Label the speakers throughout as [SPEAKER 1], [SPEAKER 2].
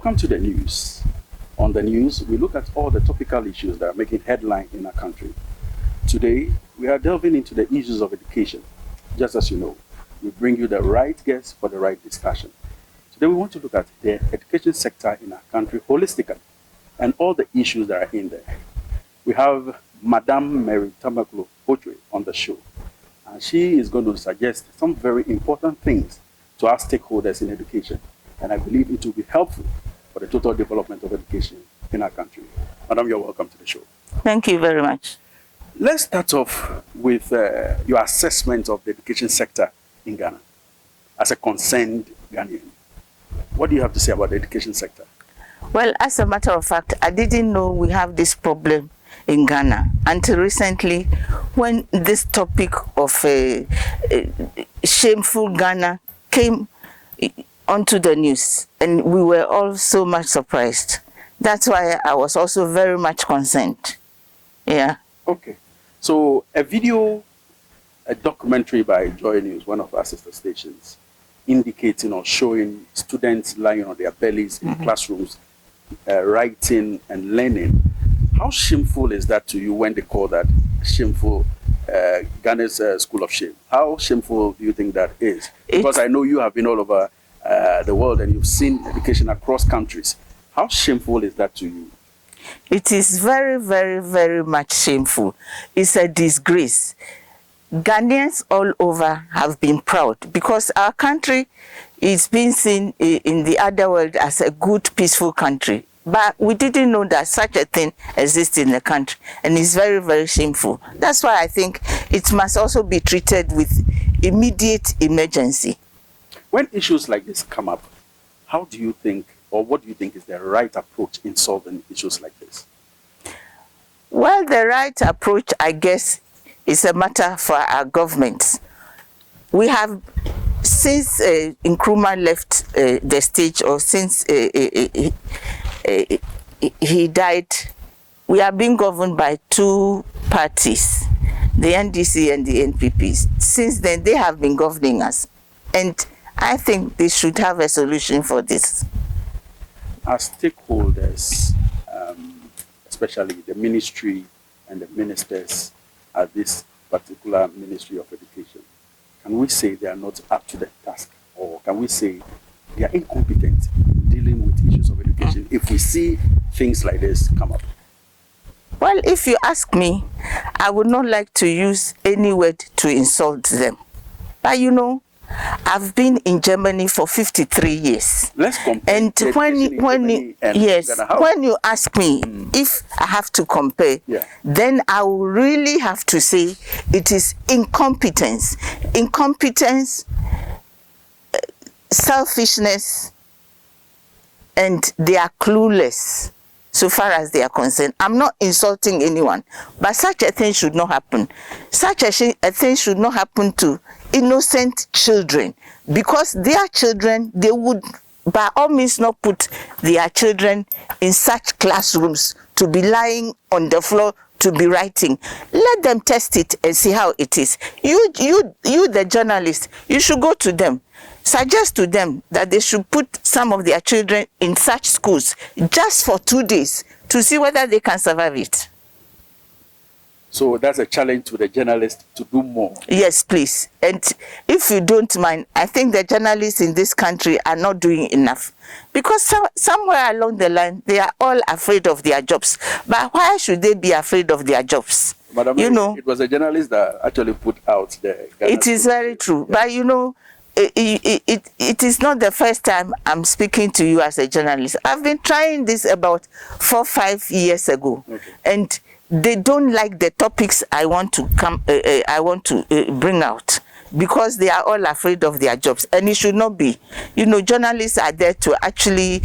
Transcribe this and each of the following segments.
[SPEAKER 1] Welcome to the news. On the news, we look at all the topical issues that are making headline in our country. Today, we are delving into the issues of education. Just as you know, we bring you the right guests for the right discussion. Today, we want to look at the education sector in our country holistically and all the issues that are in there. We have Madam Mary Tamakloe Botwe on the show, and she is going to suggest some very important things to our stakeholders in education, and I believe it will be helpful for the total development of education in our country. Madam, you're welcome to the show.
[SPEAKER 2] Thank you very much.
[SPEAKER 1] Let's start off with your assessment of the education sector in Ghana as a concerned Ghanaian. What do you have to say about the education sector?
[SPEAKER 2] Well, as a matter of fact, I didn't know we have this problem in Ghana until recently, when this topic of shameful Ghana came onto the news, and we were all so much surprised. That's why I was also very much concerned. Yeah.
[SPEAKER 1] Okay. So a documentary by Joy News, one of our sister stations, indicating or showing students lying on their bellies in classrooms, writing and learning. How shameful is that to you when they call that shameful Ghana's school of shame? How shameful do you think that is? Because I know you have been all over the world and you've seen education across countries. How shameful is that to you?
[SPEAKER 2] It is very, very, very much shameful. It's a disgrace. Ghanaians all over have been proud because our country is being seen in the other world as a good, peaceful country. But we didn't know that such a thing exists in the country, and it's very, very shameful. That's why I think it must also be treated with immediate emergency.
[SPEAKER 1] When issues like this come up, how do you think, or what do you think is the right approach in solving issues like this?
[SPEAKER 2] Well, the right approach, I guess, is a matter for our governments. We have, since Nkrumah left the stage, or since he died, we are being governed by two parties, the NDC and the NPP. Since then, they have been governing us. And I think they should have a solution for this.
[SPEAKER 1] As stakeholders, especially the ministry and the ministers at this particular Ministry of Education, can we say they are not up to the task? Or can we say they are incompetent in dealing with issues of education if we see things like this come up?
[SPEAKER 2] Well, if you ask me, I would not like to use any word to insult them. But you know, I've been in Germany for 53 years.
[SPEAKER 1] Let's compare.
[SPEAKER 2] And when you ask me if I have to compare, then I will really have to say it is incompetence. Incompetence, selfishness, and they are clueless so far as they are concerned. I'm not insulting anyone, but such a thing should not happen. Such a thing should not happen to innocent children, because their children, they would by all means not put their children in such classrooms to be lying on the floor to be writing. Let them test it and see how it is. You the journalist, you should go to them, suggest to them that they should put some of their children in such schools just for 2 days to see whether they can survive it.
[SPEAKER 1] So that's a challenge to the journalists to do more.
[SPEAKER 2] Yes, please. And if you don't mind, I think the journalists in this country are not doing enough. Because somewhere along the line, they are all afraid of their jobs. But why should they be afraid of their jobs?
[SPEAKER 1] Madam,
[SPEAKER 2] you know,
[SPEAKER 1] it was a journalist that actually put out the...
[SPEAKER 2] It is very true. Yeah. But you know, it is not the first time I'm speaking to you as a journalist. I've been trying this about 4 or 5 years ago. Okay. And they don't like the topics I want to bring out, because they are all afraid of their jobs, and it should not be. You know, journalists are there to actually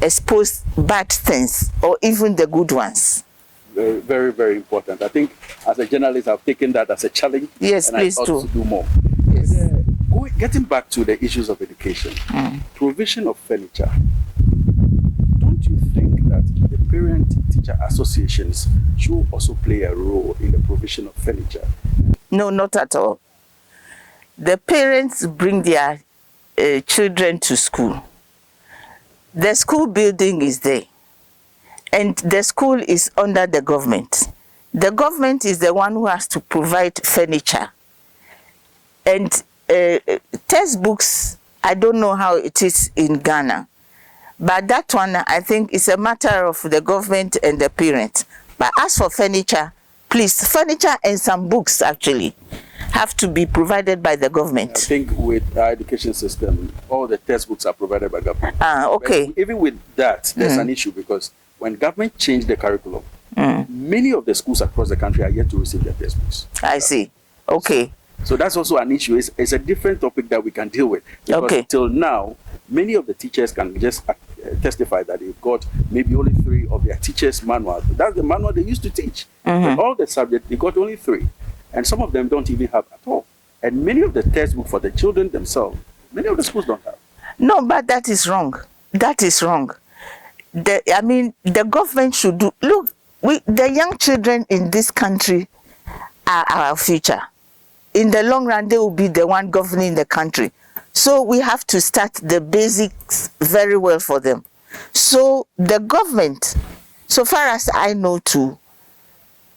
[SPEAKER 2] expose bad things, or even the good ones.
[SPEAKER 1] Very, very important. I think as a journalist, I've taken that as a challenge.
[SPEAKER 2] Yes,
[SPEAKER 1] and
[SPEAKER 2] please
[SPEAKER 1] I ought to do more.
[SPEAKER 2] Yes.
[SPEAKER 1] Getting back to the issues of education, provision of furniture. Don't you think that the parent-teacher associations should also play a role in the provision of furniture?
[SPEAKER 2] No, not at all. The parents bring their children to school. the school building is there, and the school is under the government. The government is the one who has to provide furniture. And textbooks, I don't know how it is in Ghana, but that one I think is a matter of the government and the parents. But as for furniture, please, furniture and some books actually have to be provided by the government.
[SPEAKER 1] I think with our education system, all the textbooks are provided by government.
[SPEAKER 2] Okay.
[SPEAKER 1] But even with that, there's an issue, because when government changed the curriculum, many of the schools across the country are yet to receive their textbooks.
[SPEAKER 2] I see. Okay.
[SPEAKER 1] So that's also an issue. It's a different topic that we can deal with. Because till now, many of the teachers can just testify that they've got maybe only 3 of their teachers' manuals. That's the manual they used to teach. But all the subjects, they got only 3. And some of them don't even have at all. And many of the textbooks for the children themselves, many of the schools don't have.
[SPEAKER 2] No, but that is wrong. That is wrong. The government should do. Look, the young children in this country are our future. In the long run, they will be the one governing the country. So we have to start the basics very well for them. So the government, so far as I know too,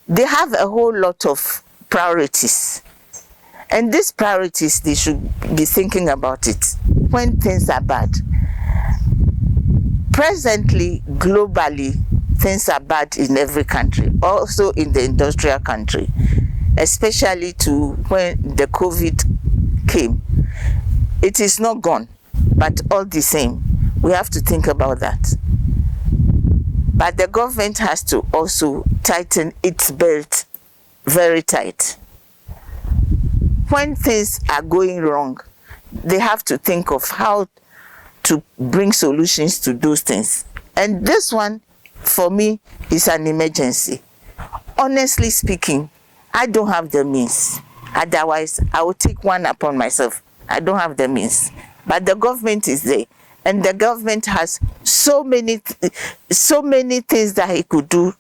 [SPEAKER 2] they have a whole lot of priorities. And these priorities, they should be thinking about it when things are bad. Presently, globally, things are bad in every country, also in the industrial country, especially to when the COVID came. It is not gone, but all the same, we have to think about that. But the government has to also tighten its belt very tight. When things are going wrong, they have to think of how to bring solutions to those things. And this one, for me, is an emergency. Honestly speaking, I don't have the means. Otherwise, I will take one upon myself. I don't have the means. But the government is there. And the government has so many things that it could do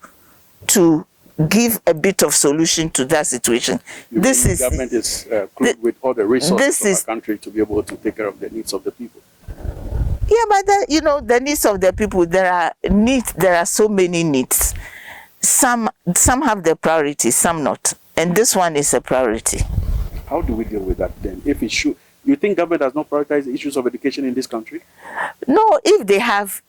[SPEAKER 2] to give a bit of solution to that situation.
[SPEAKER 1] The government is with all the resources of our country to be able to take care of the needs of the people.
[SPEAKER 2] Yeah, but the needs of the people, there are so many needs. Some have the priority, some not. And this one is a priority.
[SPEAKER 1] How do we deal with that then? If it should, you think government has not prioritized the issues of education in this country?
[SPEAKER 2] No, if they have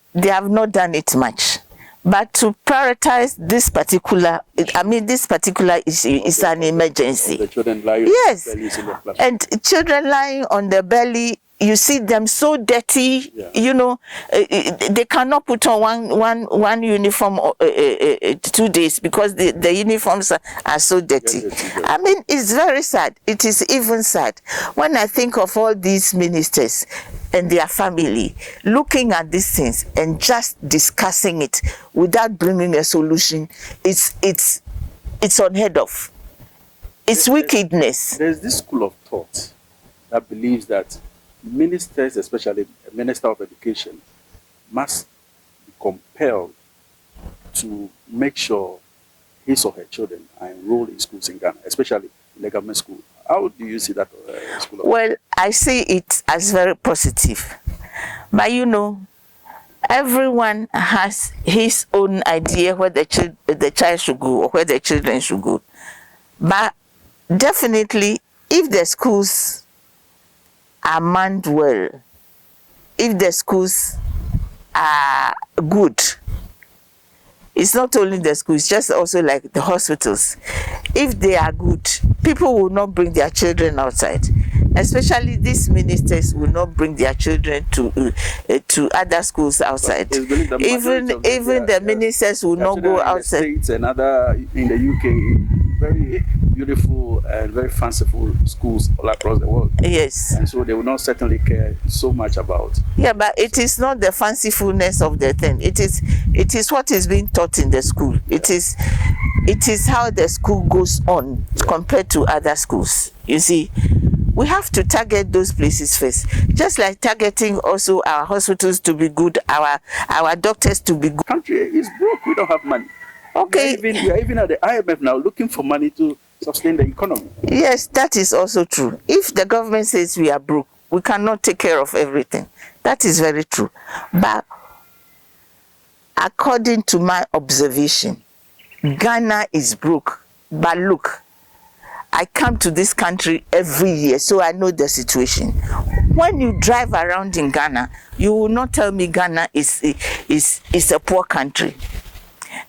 [SPEAKER 2] not done it much. But to prioritize this particular issue is an emergency.
[SPEAKER 1] The children lying
[SPEAKER 2] yes.
[SPEAKER 1] on their bellies in the classroom.
[SPEAKER 2] And children lying on their belly, you see them so dirty, they cannot put on one uniform 2 days because the uniforms are so dirty. I mean, it's very sad. It is even sad when I think of all these ministers and their family looking at these things and just discussing it without bringing a solution. It's unheard of. It's wickedness.
[SPEAKER 1] There's this school of thought that believes that ministers, especially a minister of education, must be compelled to make sure his or her children are enrolled in schools in Ghana, especially in the government school. How do you see that school of thought?
[SPEAKER 2] Well, I see it as very positive. But everyone has his own idea where the child should go or where the children should go. But definitely, if the schools are manned well, if the schools are good, it's not only the schools, just also like the hospitals. If they are good, people will not bring their children outside. Especially these ministers will not bring their children to other schools outside. Even the ministers will not go outside.
[SPEAKER 1] In the States and other in the UK, very beautiful and very fanciful schools all across the world.
[SPEAKER 2] Yes.
[SPEAKER 1] And so they will not certainly care so much about.
[SPEAKER 2] Yeah, but it is not the fancifulness of the thing. It is what is being taught in the school. It is how the school goes on compared to other schools. You see, we have to target those places first. Just like targeting also our hospitals to be good, our doctors to be good.
[SPEAKER 1] The country is broke. We don't have money.
[SPEAKER 2] Okay.
[SPEAKER 1] We are even at the IMF now looking for money to sustain the economy.
[SPEAKER 2] Yes, that is also true. If the government says we are broke, we cannot take care of everything. That is very true. But according to my observation, Ghana is broke. But look, I come to this country every year, so I know the situation. When you drive around in Ghana, you will not tell me Ghana is a poor country.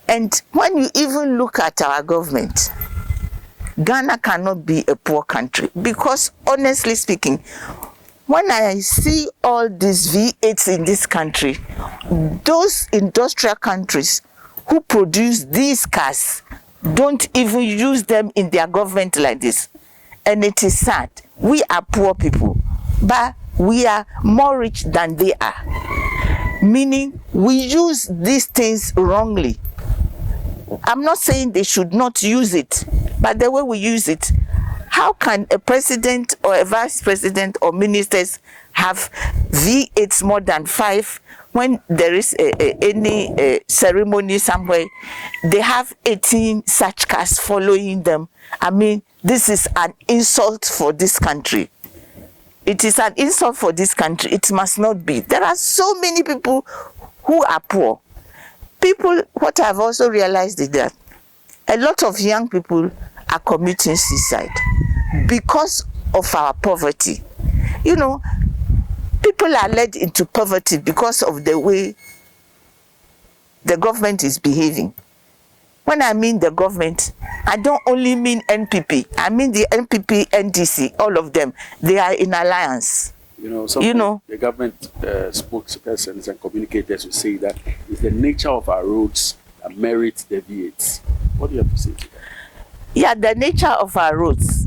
[SPEAKER 2] And when you even look at our government, Ghana cannot be a poor country, because honestly speaking, when I see all these V8s in this country, those industrial countries who produce these cars don't even use them in their government like this. And it is sad. We are poor people, but we are more rich than they are. Meaning we use these things wrongly. I'm not saying they should not use it, but the way we use it, how can a president or a vice president or ministers have V8s more than 5 when there is any ceremony somewhere? They have 18 such cars following them. I mean, this is an insult for this country. It is an insult for this country. It must not be. There are so many people who are poor. People, what I've also realized is that a lot of young people are committing suicide because of our poverty. You know, people are led into poverty because of the way the government is behaving. When I mean the government, I don't only mean NPP. I mean the NPP, NDC, all of them. They are in alliance.
[SPEAKER 1] The government spokespersons and communicators will say that it's the nature of our roads that merits the V8s. What do you have to say to that?
[SPEAKER 2] Yeah, the nature of our roads.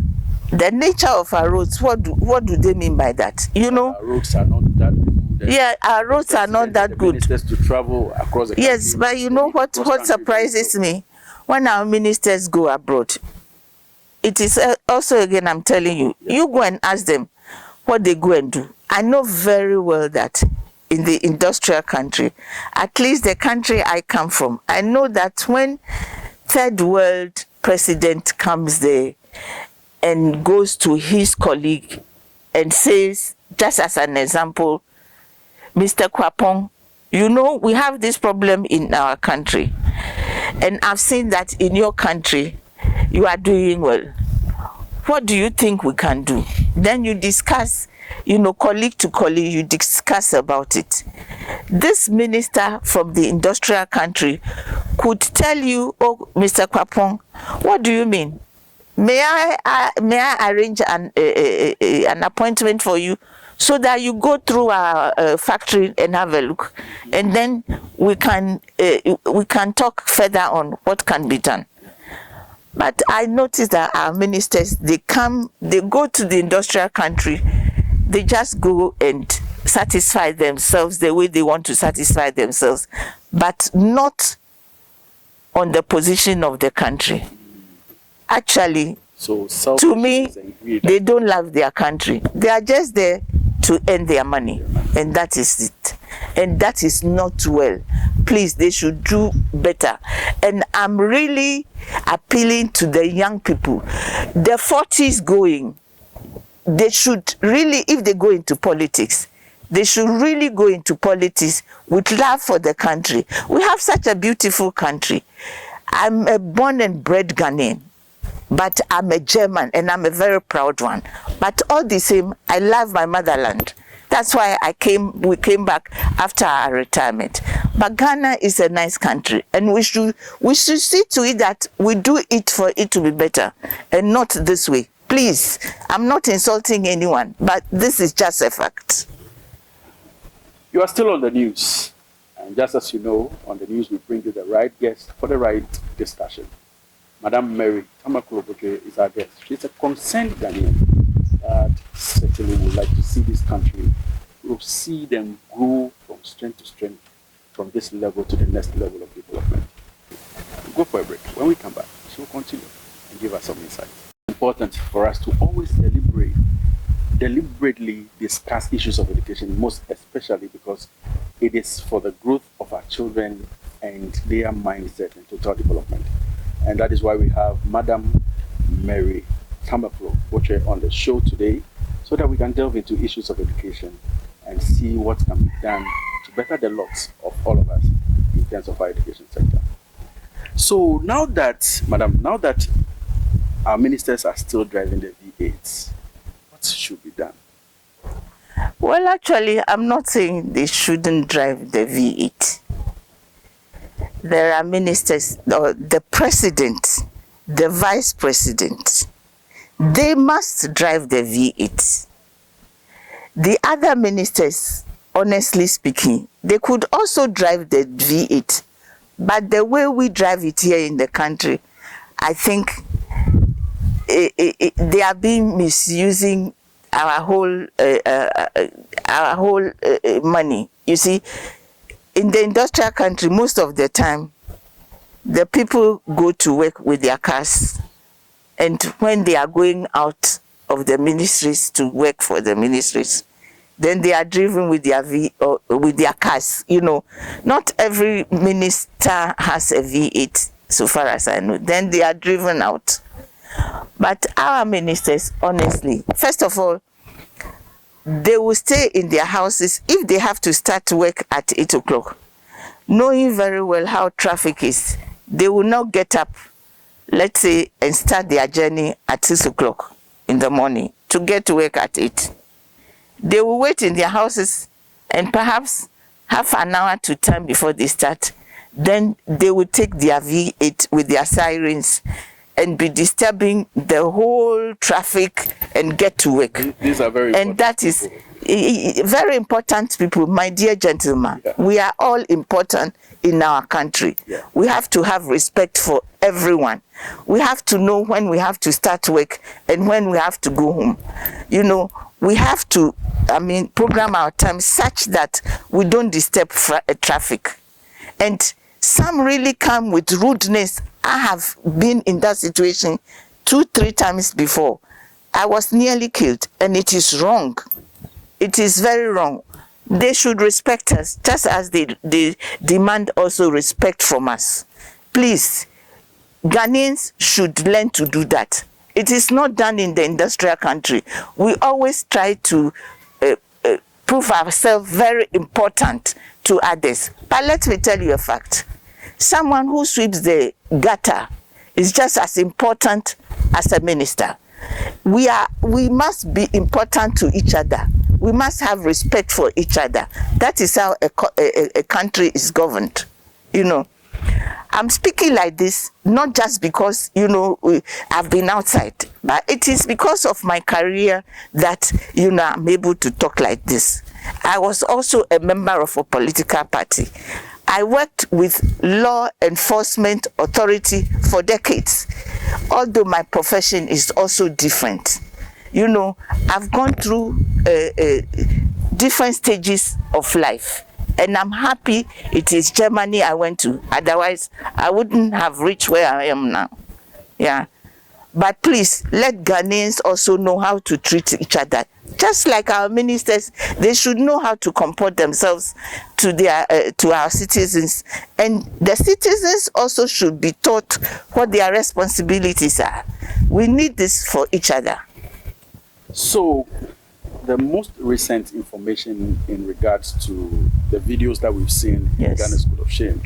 [SPEAKER 2] The nature of our roads, what do they mean by that?
[SPEAKER 1] Our roads are not that good.
[SPEAKER 2] Yeah, our roads are not that good.
[SPEAKER 1] Ministers to travel across the country.
[SPEAKER 2] Yes, but you know what surprises me? When our ministers go abroad, it is also, again, I'm telling you, you go and ask them what they go and do. I know very well that in the industrial country, at least the country I come from, I know that when third world president comes there and goes to his colleague and says, just as an example, Mr. Kwapong, you know, we have this problem in our country, and I've seen that in your country, you are doing well. What do you think we can do? Then you discuss, colleague to colleague, you discuss about it. This minister from the industrial country could tell you, oh, Mr. Kwapong, what do you mean? May I arrange an appointment for you so that you go through our factory and have a look, and then we can talk further on what can be done. But I noticed that our ministers, they go to the industrial country, they just go and satisfy themselves the way they want to satisfy themselves, but not on the position of the country. Actually, to me, they don't love their country. They are just there to earn their money, and that is it. And that is not well. Please, they should do better. And I'm really appealing to the young people. The 40s going, they should really, if they go into politics, they should really go into politics with love for the country. We have such a beautiful country. I'm a born and bred Ghanaian, but I'm a German, and I'm a very proud one. But all the same, I love my motherland. That's why we came back after our retirement. But Ghana is a nice country, and we should see to it that we do it for it to be better, and not this way. Please, I'm not insulting anyone, but this is just a fact.
[SPEAKER 1] You are still on the news, and just as you know, on the news we bring you the right guest for the right discussion. Madam Mary Tamakloe Botwe is our guest. She's a concerned Ghanaian that certainly would like to see this country, will see them grow from strength to strength, from this level to the next level of development. We'll go for a break. When we come back, she will continue and give us some insight. It's important for us to always deliberately discuss issues of education, most especially because it is for the growth of our children and their mindset and total development. And that is why we have Madam Mary Tamakloe Botwe on the show today, so that we can delve into issues of education and see what can be done to better the lots of all of us in terms of our education sector. So now that, Madam, now that our ministers are still driving the V8s, what should be done?
[SPEAKER 2] Well, actually, I'm not saying they shouldn't drive the V8. There are ministers, or the president, the vice president, they must drive the V8. The other ministers, honestly speaking, they could also drive the V8. But the way we drive it here in the country, I think they are being misusing our whole money. You see, in the industrial country, most of the time, the people go to work with their cars, and when they are going out of the ministries to work for the ministries, then they are driven with their cars. You know, not every minister has a V8, so far as I know. Then they are driven out. But our ministers, honestly, first of all, they will stay in their houses if they have to start work at 8 o'clock. Knowing very well how traffic is, they will not get up, let's say, and start their journey at 6 o'clock in the morning to get to work at 8. They will wait in their houses and perhaps half an hour to time before they start. Then they will take their V8 with their sirens and be disturbing the whole traffic and get to work.
[SPEAKER 1] These are very
[SPEAKER 2] and that is very important people, my dear gentlemen. Yeah. We are all important in our country. Yeah. We have to have respect for everyone. We have to know when we have to start work and when we have to go home. You know, we have to, program our time such that we don't disturb traffic. And some really come with rudeness. I have been in that situation 2-3 times before. I was nearly killed, and it is wrong. It is very wrong. They should respect us, just as they demand also respect from us. Please, Ghanaians should learn to do that. It is not done in the industrial country. We always try to prove ourselves very important to others. But let me tell you a fact. Someone who sweeps the gutter is just as important as a minister. We must be important to each other. We must have respect for each other. That is how a country is governed. You know, I'm speaking like this not just because, you know, I've been outside, but it is because of my career that, you know, I'm able to talk like this. I was also a member of a political party. I worked with law enforcement authority for decades, although my profession is also different. You know, I've gone through different stages of life, and I'm happy it is Germany I went to. Otherwise, I wouldn't have reached where I am now. Yeah. But please, let Ghanaians also know how to treat each other. Just like our ministers, they should know how to comport themselves to our citizens. And the citizens also should be taught what their responsibilities are. We need this for each other.
[SPEAKER 1] So, the most recent information in regards to the videos that we've seen in Ghana School of Shame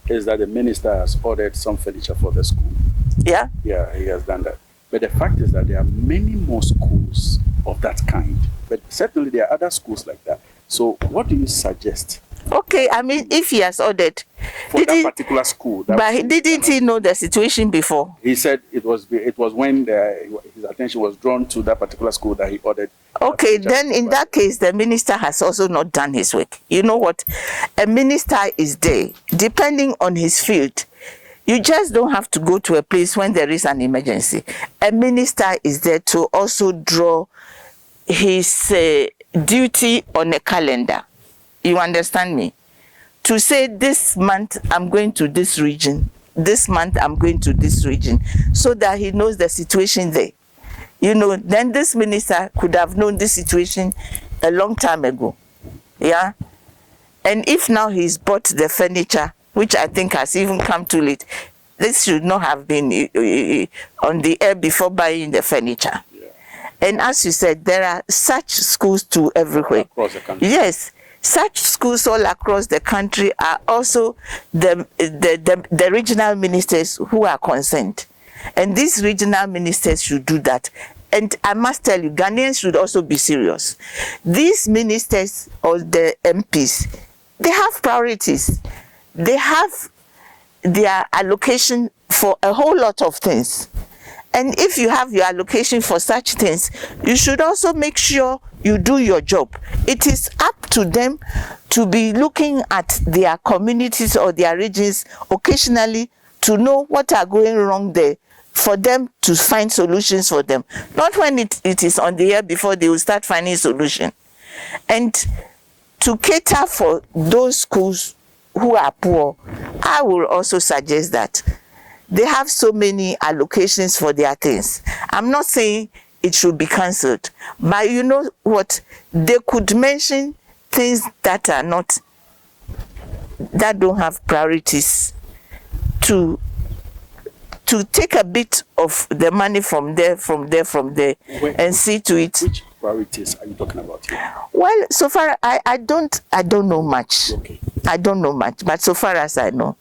[SPEAKER 1] is that the minister has ordered some furniture for the school.
[SPEAKER 2] Yeah?
[SPEAKER 1] Yeah, he has done that. But the fact is that there are many more schools of that kind. But certainly there are other schools like that. So what do you suggest?
[SPEAKER 2] Okay, I mean, if he has ordered
[SPEAKER 1] for that particular school.
[SPEAKER 2] But didn't he know the situation before?
[SPEAKER 1] He said it was when his attention was drawn to that particular school that he ordered.
[SPEAKER 2] Okay, then in that case, the minister has also not done his work. You know what? A minister is there, depending on his field. You just don't have to go to a place when there is an emergency. A minister is there to also draw his duty on a calendar. You understand me? To say this month I'm going to this region, this month I'm going to this region, so that he knows the situation there. You know, then this minister could have known this situation a long time ago. Yeah? And if now he's bought the furniture, which I think has even come too late, this should not have been on the air before buying the furniture. Yeah. And as you said, there are such schools too everywhere.
[SPEAKER 1] Across the country.
[SPEAKER 2] Yes. Such schools all across the country are also the regional ministers who are concerned. And these regional ministers should do that. And I must tell you, Ghanaians should also be serious. These ministers or the MPs, they have priorities. They have their allocation for a whole lot of things. And if you have your allocation for such things, you should also make sure you do your job. It is up to them to be looking at their communities or their regions occasionally to know what are going wrong there, for them to find solutions for them. Not when it is on the air before they will start finding solution. And to cater for those schools who are poor, I will also suggest that they have so many allocations for their things. I'm not saying it should be cancelled, but you know what? They could mention things that are not, that don't have priorities, to take a bit of the money from there, and see to it.
[SPEAKER 1] Which priorities are you talking about here?
[SPEAKER 2] Well, so far I don't know much.
[SPEAKER 1] Okay.
[SPEAKER 2] I don't know much, but so far as I know,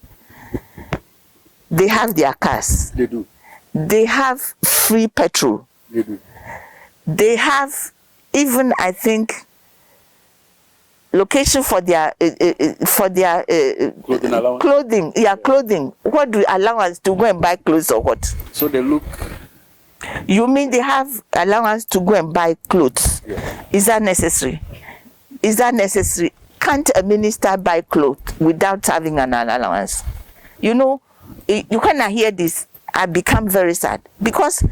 [SPEAKER 2] they have their cars.
[SPEAKER 1] They do.
[SPEAKER 2] They have free petrol.
[SPEAKER 1] They do.
[SPEAKER 2] They have even, I think, location for their
[SPEAKER 1] Clothing allowance?
[SPEAKER 2] Clothing. Yeah, clothing. What do allowance to go and buy clothes or what?
[SPEAKER 1] So they look.
[SPEAKER 2] You mean they have allowance to go and buy clothes?
[SPEAKER 1] Yeah.
[SPEAKER 2] Is that necessary? Is that necessary? Can't a minister buy clothes without having an allowance? You know, you cannot hear this. I become very sad because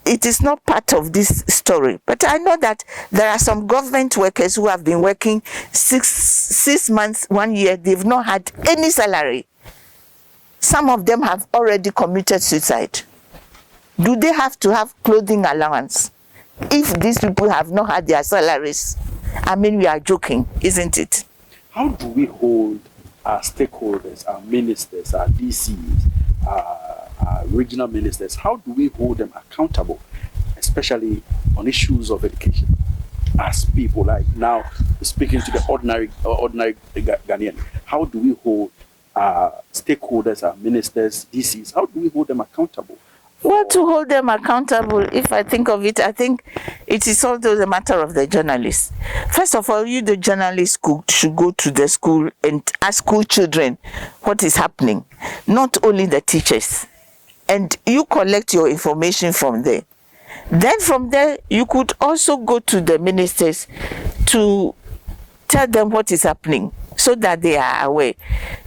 [SPEAKER 2] it is not part of this story. But I know that there are some government workers who have been working six months, 1 year. They've not had any salary. Some of them have already committed suicide. Do they have to have clothing allowance if these people have not had their salaries? I mean, we are joking, isn't it?
[SPEAKER 1] How do we hold our stakeholders, our ministers, our DCs, our regional ministers, how do we hold them accountable, especially on issues of education? As people, like now speaking to the ordinary Ghanaian, how do we hold our stakeholders, our ministers, DCs, how do we hold them accountable?
[SPEAKER 2] Well, to hold them accountable, if I think of it, I think it is also the matter of the journalists. First of all, you, the journalists, should go to the school and ask school children what is happening, not only the teachers. And you collect your information from there. Then from there, you could also go to the ministers to tell them what is happening, so that they are aware.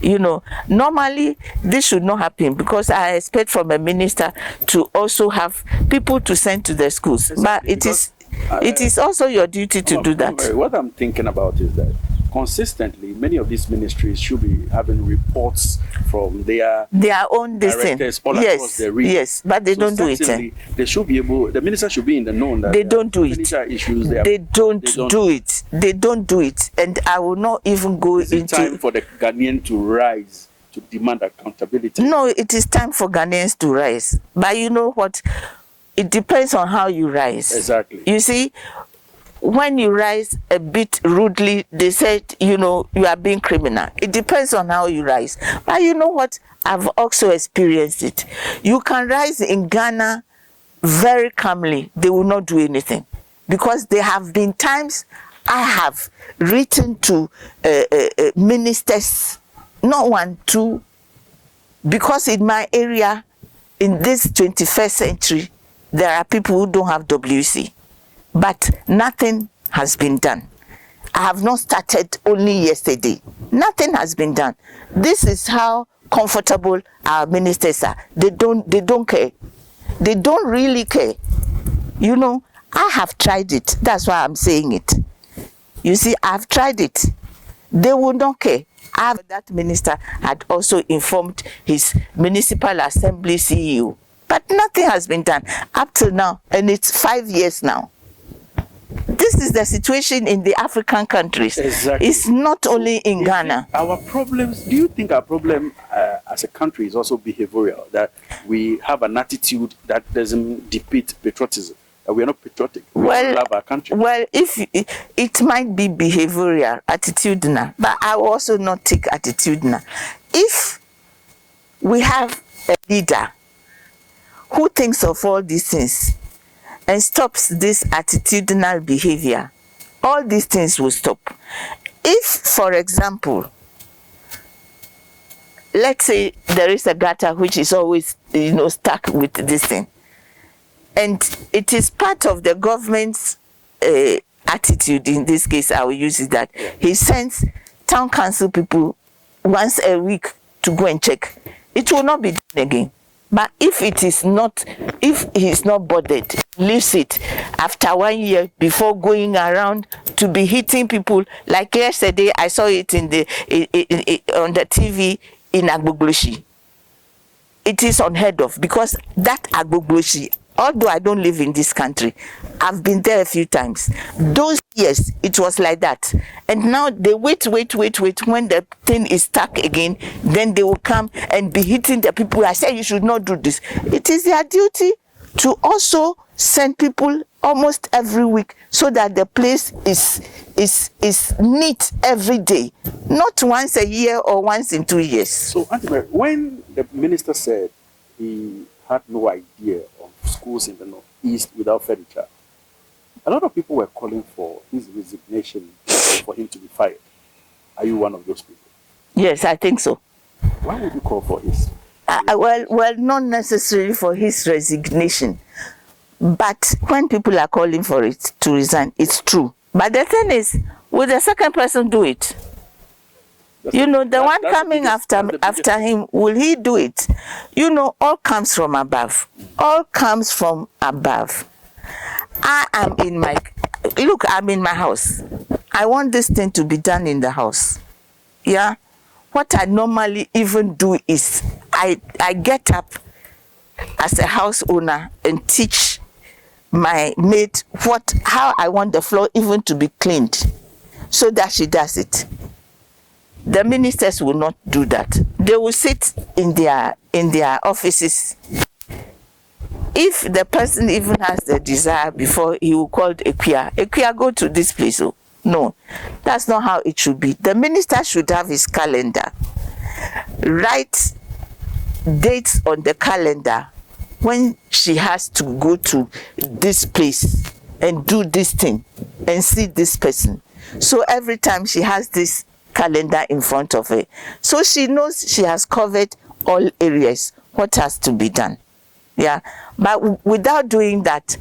[SPEAKER 2] You know, normally this should not happen because I expect from a minister to also have people to send to the schools. Exactly, but it is also your duty to do that.
[SPEAKER 1] What I'm thinking about is that consistently, many of these ministries should be having reports from their
[SPEAKER 2] own
[SPEAKER 1] directors all across the region.
[SPEAKER 2] Yes, but they don't do it.
[SPEAKER 1] They should be able. The minister should be in the know that
[SPEAKER 2] they don't do it.
[SPEAKER 1] Issues,
[SPEAKER 2] they don't do it. They don't do it, and I will not even go into.
[SPEAKER 1] Is it time for the Ghanaian to rise to demand accountability?
[SPEAKER 2] No, it is time for Ghanaians to rise. But you know what? It depends on how you rise.
[SPEAKER 1] Exactly.
[SPEAKER 2] You see, when you rise a bit rudely, they said, you know, you are being criminal. It depends on how you rise. But you know what? I've also experienced it. You can rise in Ghana very calmly. They will not do anything. Because there have been times I have written to ministers, not one, two, because in my area, in this 21st century, there are people who don't have WC. But nothing has been done. I have not started only yesterday. Nothing has been done. This is how comfortable our ministers are. They don't care. They don't really care. You know, I have tried it. That's why I'm saying it. You see, I've tried it. They will not care. That minister had also informed his municipal assembly CEO. But nothing has been done up till now. And it's 5 years now. This is the situation in the African countries.
[SPEAKER 1] Exactly.
[SPEAKER 2] It's not only in Ghana.
[SPEAKER 1] Our problems, do you think our problem as a country is also behavioral? That we have an attitude that doesn't depict patriotism? We are not patriotic. We don't love our country.
[SPEAKER 2] Well, if it might be behavioral, attitudinal, but I will also not take attitudinal. If we have a leader who thinks of all these things and stops this attitudinal behavior, all these things will stop. If, for example, let's say there is a gutter which is always, stuck with this thing, and it is part of the government's attitude. In this case, I will use it that he sends town council people once a week to go and check. It will not be done again. But if he is not bothered, leaves it after 1 year before going around to be hitting people, like yesterday I saw it on the TV in Agbogloshi. It is unheard of, because that Agbogloshi, although I don't live in this country, I've been there a few times. Those years, it was like that. And now they wait. When the thing is stuck again, then they will come and be hitting the people. I say you should not do this. It is their duty to also send people almost every week, so that the place is neat every day, not once a year or once in 2 years.
[SPEAKER 1] So, Auntie Mary, when the minister said he had no idea of schools in the Northeast without furniture, a lot of people were calling for his resignation, for him to be fired. Are you one of those people?
[SPEAKER 2] Yes, I think so.
[SPEAKER 1] Why would you call for his?
[SPEAKER 2] Well, not necessarily for his resignation, but when people are calling for it to resign, it's true. But the thing is, will the second person do it? The one coming after him, will he do it? All comes from above. All comes from above. I'm in my house. I want this thing to be done in the house. Yeah. What I normally even do is I get up as a house owner and teach my maid how I want the floor even to be cleaned, so that she does it. The ministers will not do that. They will sit in their offices. If the person even has the desire, before he will call Equia, go to this place. Oh, no, that's not how it should be. The minister should have his calendar. Write dates on the calendar when she has to go to this place and do this thing and see this person. So every time she has this calendar in front of her, so she knows she has covered all areas, what has to be done. Yeah, but without doing that,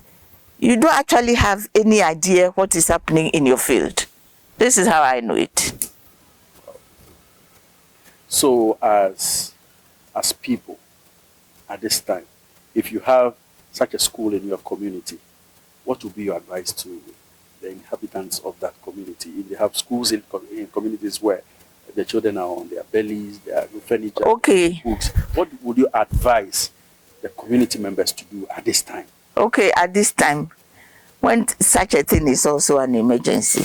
[SPEAKER 2] you don't actually have any idea what is happening in your field. This is how I know it.
[SPEAKER 1] So as people at this time, if you have such a school in your community, what would be your advice to the inhabitants of that community? If they have schools in communities where the children are on their bellies, they are furniture, books, what would you advise the community members to do at this time?
[SPEAKER 2] Okay, at this time, when such a thing is also an emergency,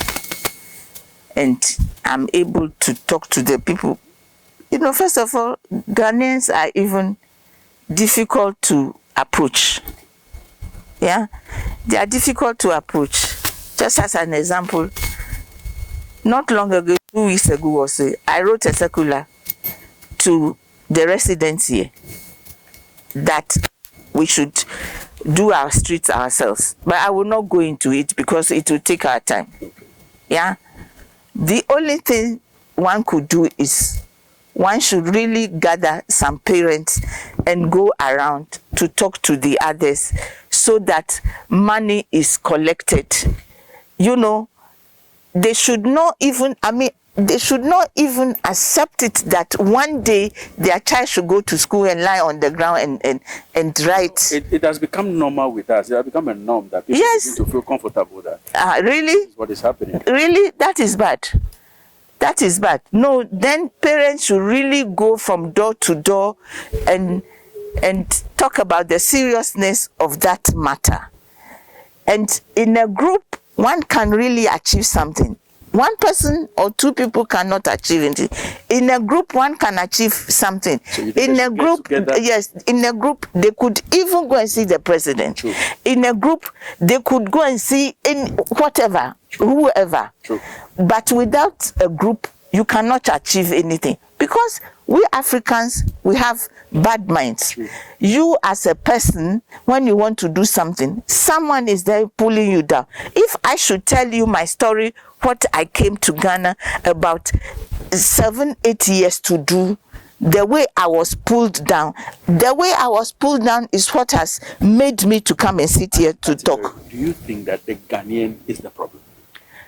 [SPEAKER 2] and I'm able to talk to the people, first of all, Ghanaians are even difficult to approach. Yeah, they are difficult to approach. Just as an example, not long ago, 2 weeks ago or so, I wrote a circular to the residents here that we should do our streets ourselves. But I will not go into it because it will take our time. Yeah. The only thing one could do is one should really gather some parents and go around to talk to the others so that money is collected. They should not even, they should not even accept it that one day their child should go to school and lie on the ground and write.
[SPEAKER 1] It has become normal with us. It has become a norm that people begin to feel comfortable with that.
[SPEAKER 2] Really?
[SPEAKER 1] This is what is happening.
[SPEAKER 2] Really? That is bad. That is bad. No, then parents should really go from door to door and talk about the seriousness of that matter. And in a group, one can really achieve something. One person or two people cannot achieve anything. In a group, one can achieve something.
[SPEAKER 1] So
[SPEAKER 2] in a group, yes, in a group, they could even go and see the president.
[SPEAKER 1] True.
[SPEAKER 2] In a group, they could go and see whatever, whoever.
[SPEAKER 1] True.
[SPEAKER 2] But without a group, you cannot achieve anything. Because we Africans, we have bad minds.
[SPEAKER 1] True.
[SPEAKER 2] You as a person, when you want to do something, someone is there pulling you down. If I should tell you my story, what I came to Ghana about 7-8 years to do, the way I was pulled down, is what has made me to come and sit here to talk.
[SPEAKER 1] Do you think that the Ghanaian is the problem?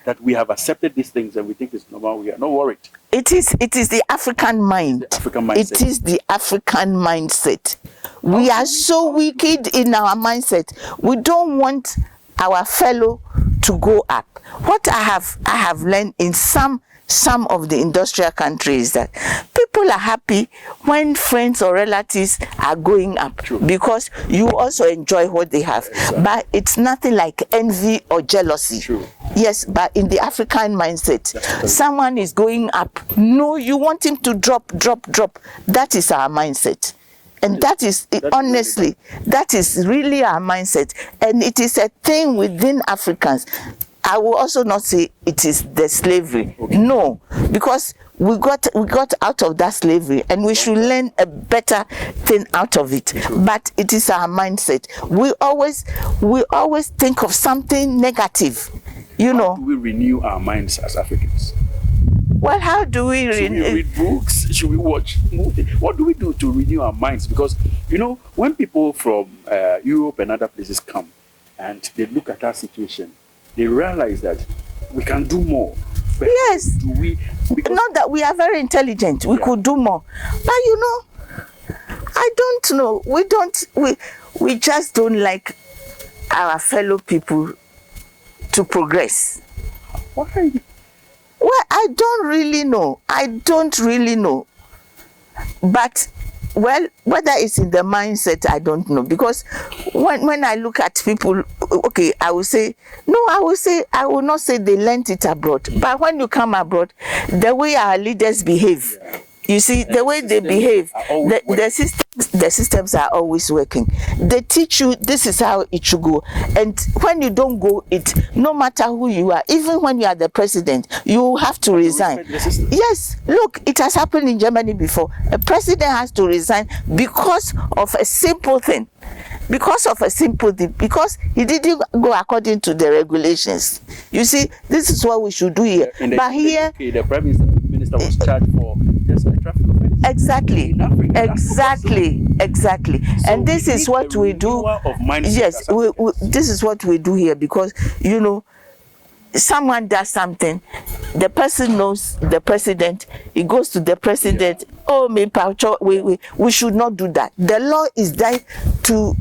[SPEAKER 1] That we have accepted these things and we think it's normal, we are not worried?
[SPEAKER 2] It is the African mind.
[SPEAKER 1] The African mindset.
[SPEAKER 2] It is the African mindset. We are so wicked in our mindset. We don't want our fellow to go up. What I have learned in some of the industrial countries that people are happy when friends or relatives are going up.
[SPEAKER 1] True.
[SPEAKER 2] Because you also enjoy what they have.
[SPEAKER 1] Exactly.
[SPEAKER 2] But it's nothing like envy or jealousy.
[SPEAKER 1] True.
[SPEAKER 2] Yes, but in the African mindset, someone is going up. No, you want him to drop. That is our mindset. And that is honestly, that is really our mindset. And it is a thing within Africans. I will also not say it is the slavery.
[SPEAKER 1] Okay.
[SPEAKER 2] No, because we got out of that slavery and we should learn a better thing out of it. But it is our mindset. We always think of something negative. You know.
[SPEAKER 1] How do we renew our minds as Africans?
[SPEAKER 2] Well, how do we renew?
[SPEAKER 1] Should we read books? Should we watch movies? What do we do to renew our minds? Because, you know, when people from Europe and other places come and they look at our situation, they realize that we can do more. But
[SPEAKER 2] yes.
[SPEAKER 1] Do we?
[SPEAKER 2] Not that we are very intelligent. We could do more. But, you know, I don't know. We just don't like our fellow people to progress.
[SPEAKER 1] Why?
[SPEAKER 2] Well, I don't really know. But, well, whether it's in the mindset, I don't know. Because when I look at people, okay, I will not say they learned it abroad. But when you come abroad, the way our leaders behave, you see, the way they behave, the systems are always working. They teach you this is how it should go. And when you don't go it, no matter who you are, even when you are the president, you have to resign. Yes, look, it has happened in Germany before. A president has to resign because of a simple thing. Because he didn't go according to the regulations. You see, this is what we should do here. But here,
[SPEAKER 1] the prime minister was charged for just a traffic offense.
[SPEAKER 2] Exactly.
[SPEAKER 1] So
[SPEAKER 2] and this is what we do. Yes, this is what we do here because, you know, someone does something, the person knows the president, he goes to the president, oh, me Paucho, we should not do that. The law is there to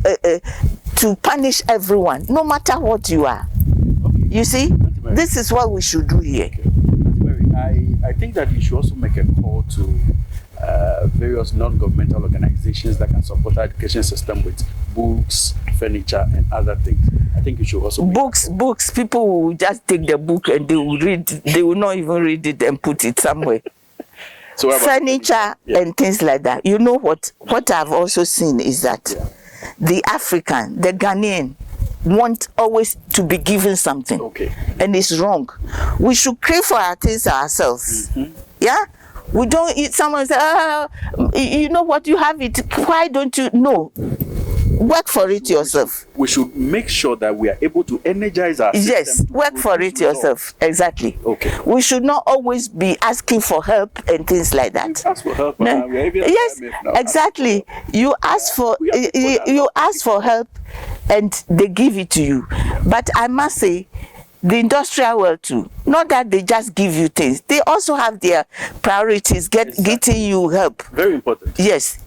[SPEAKER 2] punish everyone, no matter what you are.
[SPEAKER 1] Okay.
[SPEAKER 2] You see, this is what we should do here.
[SPEAKER 1] Okay. I think that you should also make a call to various non-governmental organizations that can support our education system with books, furniture, and other things. I think you should also
[SPEAKER 2] books. People will just take the book and they will read. They will not even read it and put it somewhere. So furniture and things like that. You know what I've also seen is that the African, the Ghanaian, want always to be given something.
[SPEAKER 1] Okay.
[SPEAKER 2] And it's wrong. We should crave for our things ourselves.
[SPEAKER 1] Mm-hmm.
[SPEAKER 2] Yeah? We don't eat. Someone say, you know what, you have it. Why don't you? No. Work for it yourself.
[SPEAKER 1] We should make sure that we are able to energize our system.
[SPEAKER 2] Yes, work for it yourself. Exactly.
[SPEAKER 1] Okay.
[SPEAKER 2] We should not always be asking for help and things like that.
[SPEAKER 1] Ask for help.
[SPEAKER 2] No. Yes, exactly. You ask for help and they give it to you. But I must say, the industrial world too, not that they just give you things, they also have their priorities, getting you help.
[SPEAKER 1] Very important.
[SPEAKER 2] Yes,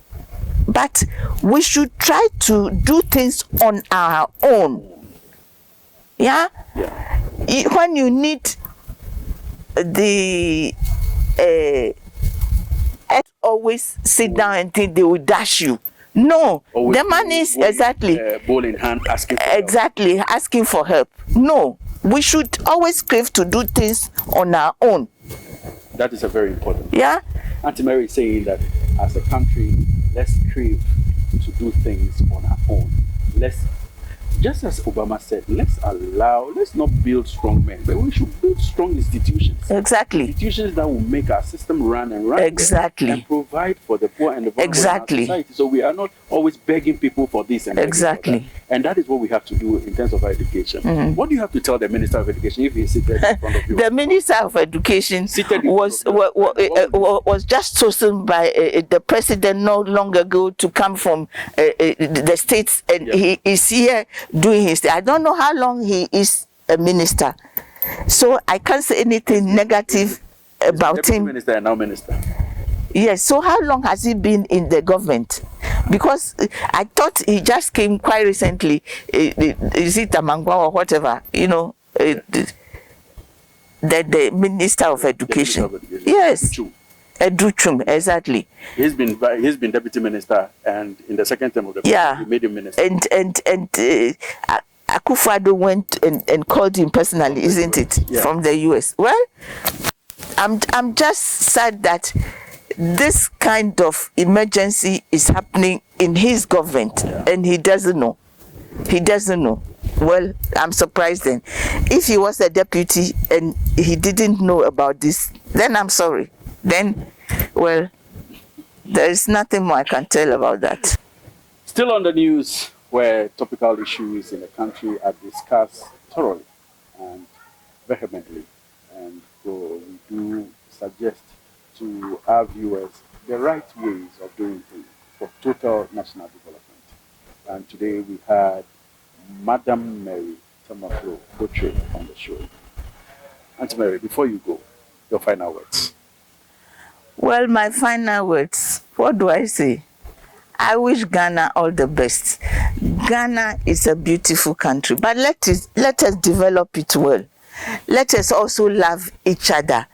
[SPEAKER 2] but we should try to do things on our own. Yeah. When you need the always sit down and think they will dash you. No, the man is exactly
[SPEAKER 1] ball in hand asking for
[SPEAKER 2] asking for help. No, We should always crave to do things on our own.
[SPEAKER 1] That is a very important.
[SPEAKER 2] Yeah.
[SPEAKER 1] Auntie Mary is saying that as a country, let's crave to do things on our own. Just as Obama said, let's not build strong men, but we should build strong institutions.
[SPEAKER 2] Exactly.
[SPEAKER 1] Institutions that will make our system run
[SPEAKER 2] exactly,
[SPEAKER 1] and provide for the poor and the vulnerable
[SPEAKER 2] exactly
[SPEAKER 1] in our society. So we are not always begging people for this and
[SPEAKER 2] exactly
[SPEAKER 1] that. And that is what we have to do in terms of our education. What do you have to tell the Minister of Education if he is seated in front of you?
[SPEAKER 2] The Minister of Education was just chosen by the president not long ago to come from the States, and he is here doing his thing. I don't know how long he is a minister, so I can't say anything negative about him.
[SPEAKER 1] Minister and now minister.
[SPEAKER 2] Yes, so how long has he been in the government? Because I thought he just came quite recently. Is it Amangwa or whatever? You know, the Minister of Education. Yes. Educhum, exactly.
[SPEAKER 1] He's been deputy minister, and in the second term of the president, he made him minister.
[SPEAKER 2] And Akufo-Addo went and called him personally, isn't it? Yeah. From the US. Well, I'm just sad that this kind of emergency is happening in his government, and he doesn't know. He doesn't know. Well, I'm surprised then. If he was a deputy and he didn't know about this, then I'm sorry. Then, well, there is nothing more I can tell about that.
[SPEAKER 1] Still on the news, where topical issues in the country are discussed thoroughly and vehemently. And so we do suggest to our viewers the right ways of doing things for total national development. And today we had Madam Mary Tamakloe Botwe on the show. Auntie Mary, before you go, your final words.
[SPEAKER 2] Well, my final words, what do I say? I wish Ghana all the best. Ghana is a beautiful country, but let us develop it well. Let us also love each other.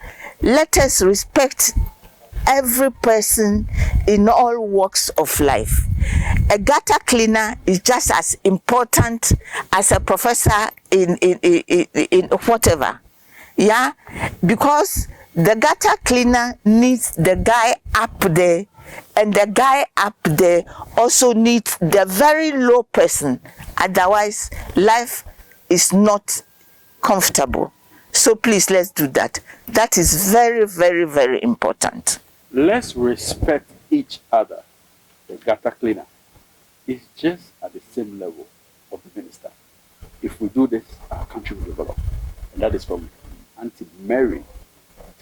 [SPEAKER 2] Let us respect every person in all walks of life. A gutter cleaner is just as important as a professor in whatever. Yeah, because the gutter cleaner needs the guy up there, and the guy up there also needs the very low person. Otherwise, life is not comfortable. So please, let's do that. That is very, very, very important.
[SPEAKER 1] Let's respect each other. The gutter cleaner is just at the same level of the minister. If we do this, our country will develop. And that is from Auntie Mary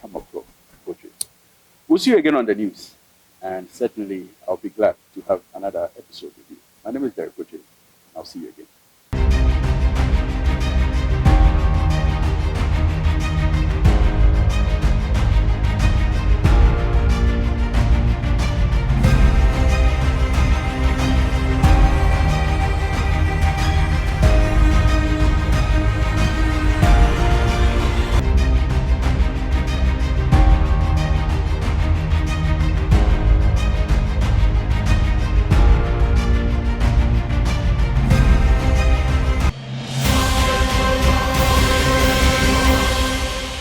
[SPEAKER 1] Tamakloe Botwe. We'll see you again on the news. And certainly, I'll be glad to have another episode with you. My name is Derek Botwe. I'll see you again.